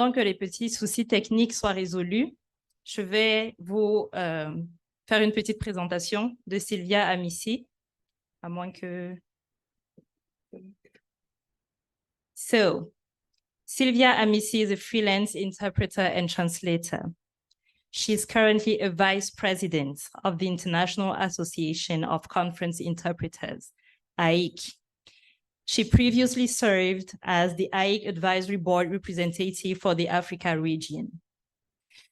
Tant que les petits soucis techniques soient résolus, je vais vous faire une petite présentation de SYLVIA AMISI, à moins que... So, SYLVIA AMISI is a freelance interpreter and translator. She is currently a vice president of the International Association of Conference Interpreters, AIC. She previously served as the AIC Advisory Board representative for the Africa region.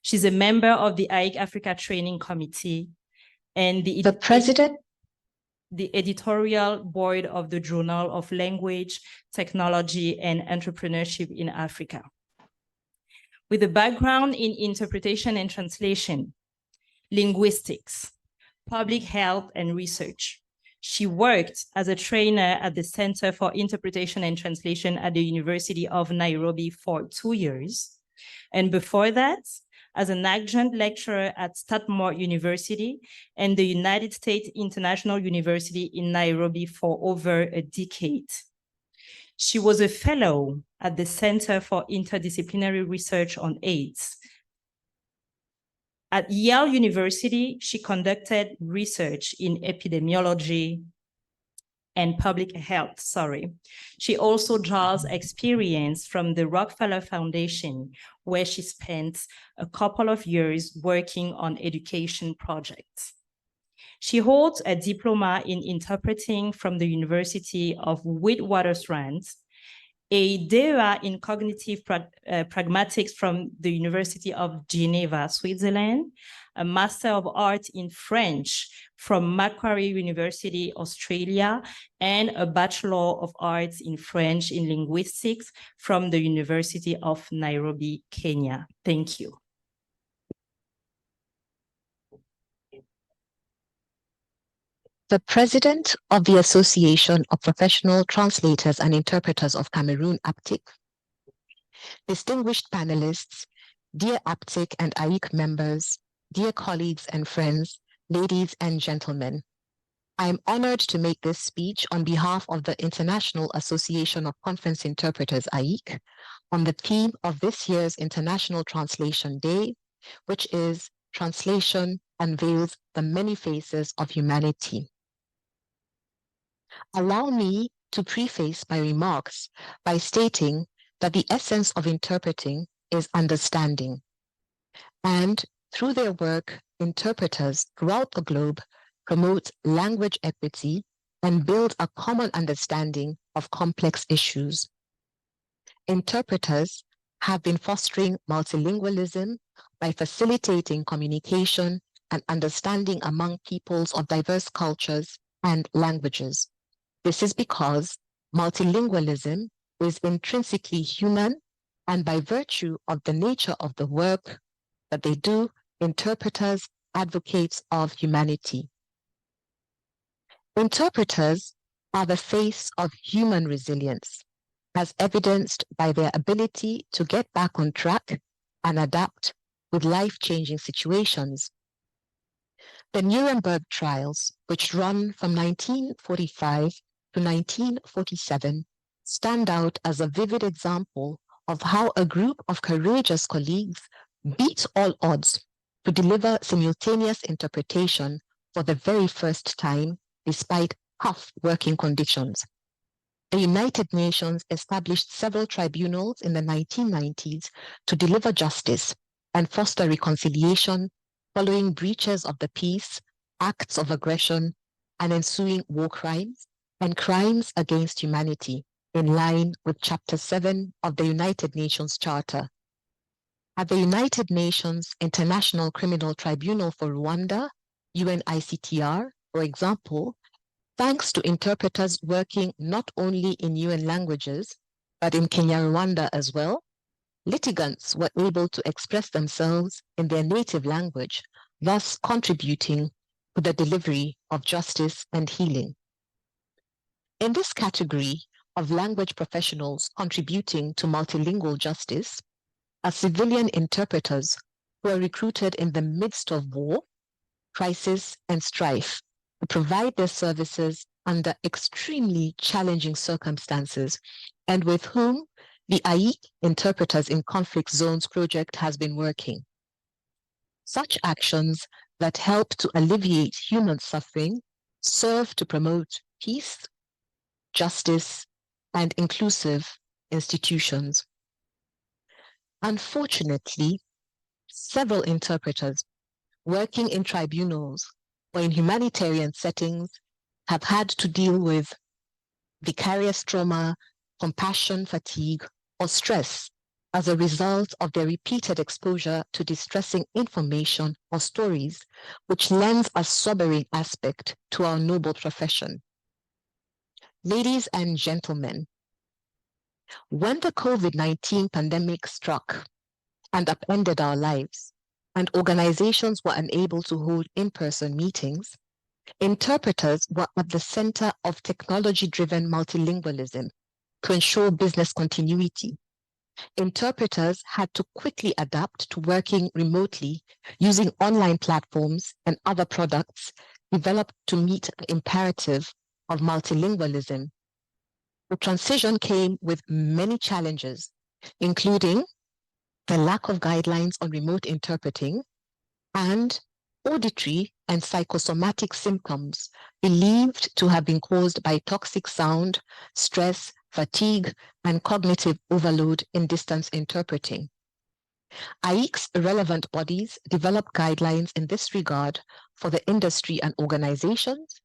She's a member of the AIC Africa Training Committee and the editorial board of the Journal of Language, Technology, and Entrepreneurship in Africa. With a background in interpretation and translation, linguistics, public health, and research, she worked as a trainer at the Center for Interpretation and Translation at the University of Nairobi for 2 years. And before that, as an adjunct lecturer at Statmore University and the United States International University in Nairobi for over a decade. She was a fellow at the Center for Interdisciplinary Research on AIDS. At Yale University, she conducted research in epidemiology and public health, She also draws experience from the Rockefeller Foundation, where she spent a couple of years working on education projects. She holds a diploma in interpreting from the University of Witwatersrand, a DEA in cognitive pragmatics from the University of Geneva, Switzerland, a Master of Arts in French from Macquarie University, Australia, and a Bachelor of Arts in French in Linguistics from the University of Nairobi, Kenya. Thank you. The President of the Association of Professional Translators and Interpreters of Cameroon, APTIC, distinguished panelists, dear APTIC and AIC members, dear colleagues and friends, ladies and gentlemen, I am honored to make this speech on behalf of the International Association of Conference Interpreters, AIC, on the theme of this year's International Translation Day, which is Translation Unveils the Many Faces of Humanity. Allow me to preface my remarks by stating that the essence of interpreting is understanding. And through their work, interpreters throughout the globe promote language equity and build a common understanding of complex issues. Interpreters have been fostering multilingualism by facilitating communication and understanding among peoples of diverse cultures and languages. This is because multilingualism is intrinsically human, and by virtue of the nature of the work that they do, interpreters advocates of humanity. Interpreters are the face of human resilience, as evidenced by their ability to get back on track and adapt with life-changing situations. The Nuremberg trials, which run from 1945 to 1947, stand out as a vivid example of how a group of courageous colleagues beat all odds to deliver simultaneous interpretation for the very first time, despite tough working conditions. The United Nations established several tribunals in the 1990s to deliver justice and foster reconciliation following breaches of the peace, acts of aggression, and ensuing war crimes and crimes against humanity, in line with Chapter 7 of the United Nations Charter. At the United Nations International Criminal Tribunal for Rwanda, UNICTR, for example, thanks to interpreters working not only in UN languages, but in Kenya-Rwanda as well, litigants were able to express themselves in their native language, thus contributing to the delivery of justice and healing. In this category of language professionals contributing to multilingual justice are civilian interpreters who are recruited in the midst of war, crisis, and strife to provide their services under extremely challenging circumstances, and with whom the AIC Interpreters in Conflict Zones project has been working. Such actions that help to alleviate human suffering serve to promote peace, justice, and inclusive institutions. Unfortunately, several interpreters working in tribunals or in humanitarian settings have had to deal with vicarious trauma, compassion fatigue, or stress as a result of their repeated exposure to distressing information or stories, which lends a sobering aspect to our noble profession. Ladies and gentlemen, when the COVID-19 pandemic struck and upended our lives, and organizations were unable to hold in-person meetings, interpreters were at the center of technology-driven multilingualism to ensure business continuity. Interpreters had to quickly adapt to working remotely using online platforms and other products developed to meet the imperative of multilingualism. The transition came with many challenges, including the lack of guidelines on remote interpreting and auditory and psychosomatic symptoms believed to have been caused by toxic sound, stress, fatigue, and cognitive overload in distance interpreting. AIC's relevant bodies develop guidelines in this regard for the industry and organizations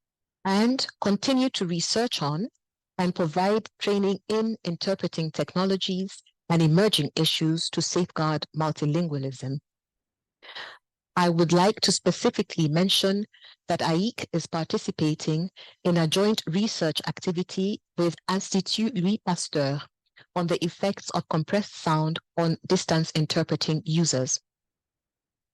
and continue to research on and provide training in interpreting technologies and emerging issues to safeguard multilingualism. I would like to specifically mention that AIC is participating in a joint research activity with Institut Louis Pasteur on the effects of compressed sound on distance interpreting users.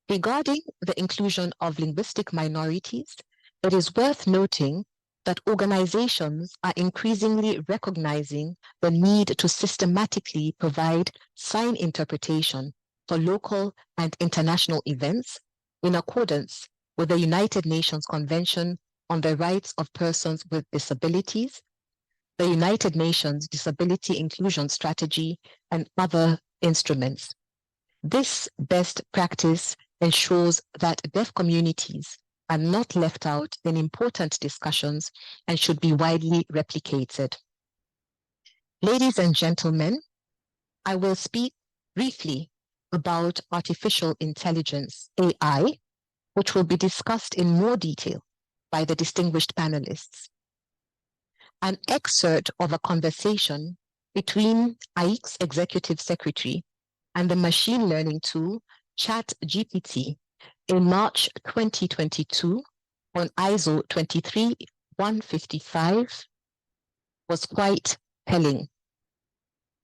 Regarding the inclusion of linguistic minorities, it is worth noting that organizations are increasingly recognizing the need to systematically provide sign interpretation for local and international events in accordance with the United Nations Convention on the Rights of Persons with Disabilities, the United Nations Disability Inclusion Strategy, and other instruments. This best practice ensures that deaf communities are not left out in important discussions and should be widely replicated. Ladies and gentlemen, I will speak briefly about artificial intelligence, AI, which will be discussed in more detail by the distinguished panelists. An excerpt of a conversation between AIC's executive secretary and the machine learning tool ChatGPT in March 2022 on ISO 23155 was quite telling.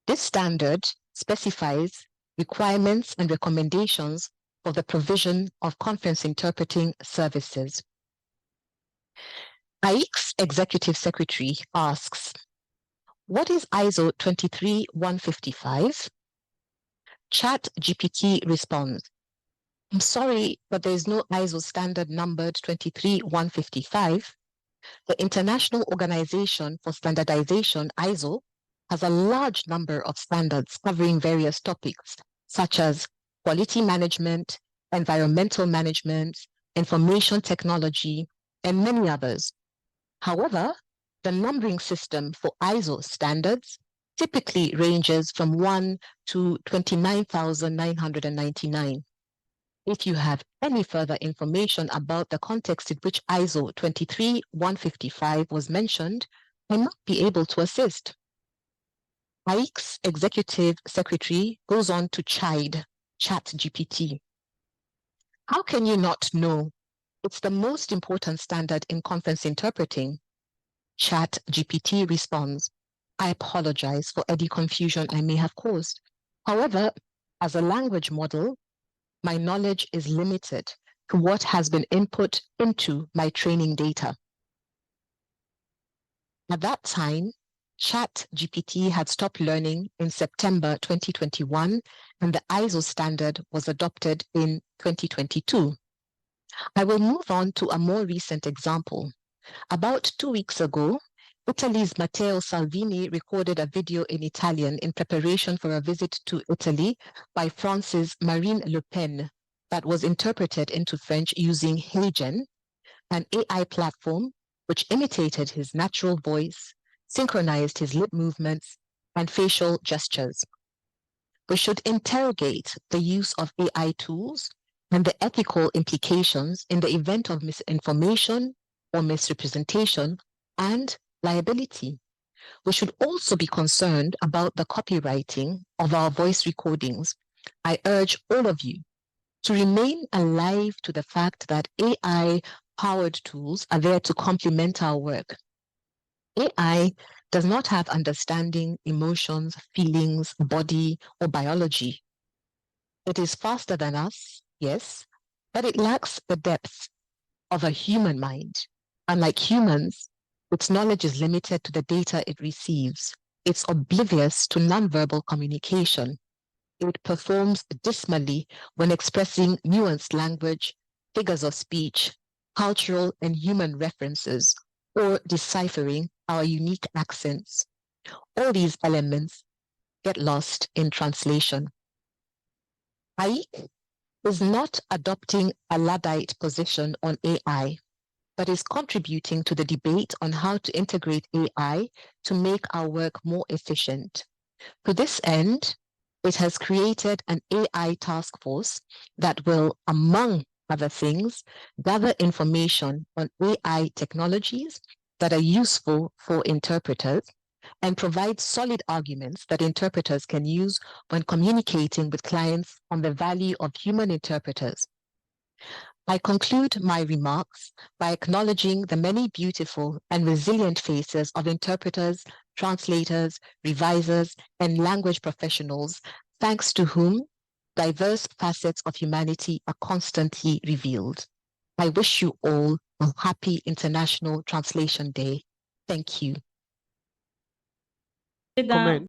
This standard specifies requirements and recommendations for the provision of conference interpreting services. AIC's executive secretary asks, what is ISO 23155? ChatGPT responds, I'm sorry, but there is no ISO standard numbered 23155. The International Organization for Standardization, ISO, has a large number of standards covering various topics, such as quality management, environmental management, information technology, and many others. However, the numbering system for ISO standards typically ranges from 1 to 29,999. If you have any further information about the context in which ISO 23155 was mentioned, I might be able to assist. AIC's executive secretary goes on to chide ChatGPT. How can you not know? It's the most important standard in conference interpreting. ChatGPT responds, I apologize for any confusion I may have caused. However, as a language model, my knowledge is limited to what has been input into my training data. At that time, ChatGPT had stopped learning in September 2021, and the ISO standard was adopted in 2022. I will move on to a more recent example. About 2 weeks ago, Italy's Matteo Salvini recorded a video in Italian in preparation for a visit to Italy by France's Marine Le Pen that was interpreted into French using Heygen, an AI platform which imitated his natural voice, synchronized his lip movements, and facial gestures. We should interrogate the use of AI tools and the ethical implications in the event of misinformation or misrepresentation and liability. We should also be concerned about the copywriting of our voice recordings. I urge all of you to remain alive to the fact that AI-powered tools are there to complement our work. AI does not have understanding, emotions, feelings, body, or biology. It is faster than us, yes, but it lacks the depth of a human mind. Unlike humans, its knowledge is limited to the data it receives. It's oblivious to nonverbal communication. It performs dismally when expressing nuanced language, figures of speech, cultural and human references, or deciphering our unique accents. All these elements get lost in translation. AIC is not adopting a Luddite position on AI, but is contributing to the debate on how to integrate AI to make our work more efficient. To this end, it has created an AI task force that will, among other things, gather information on AI technologies that are useful for interpreters and provide solid arguments that interpreters can use when communicating with clients on the value of human interpreters. I conclude my remarks by acknowledging the many beautiful and resilient faces of interpreters, translators, revisers, and language professionals, thanks to whom diverse facets of humanity are constantly revealed. I wish you all a happy International Translation Day. Thank you. Comment.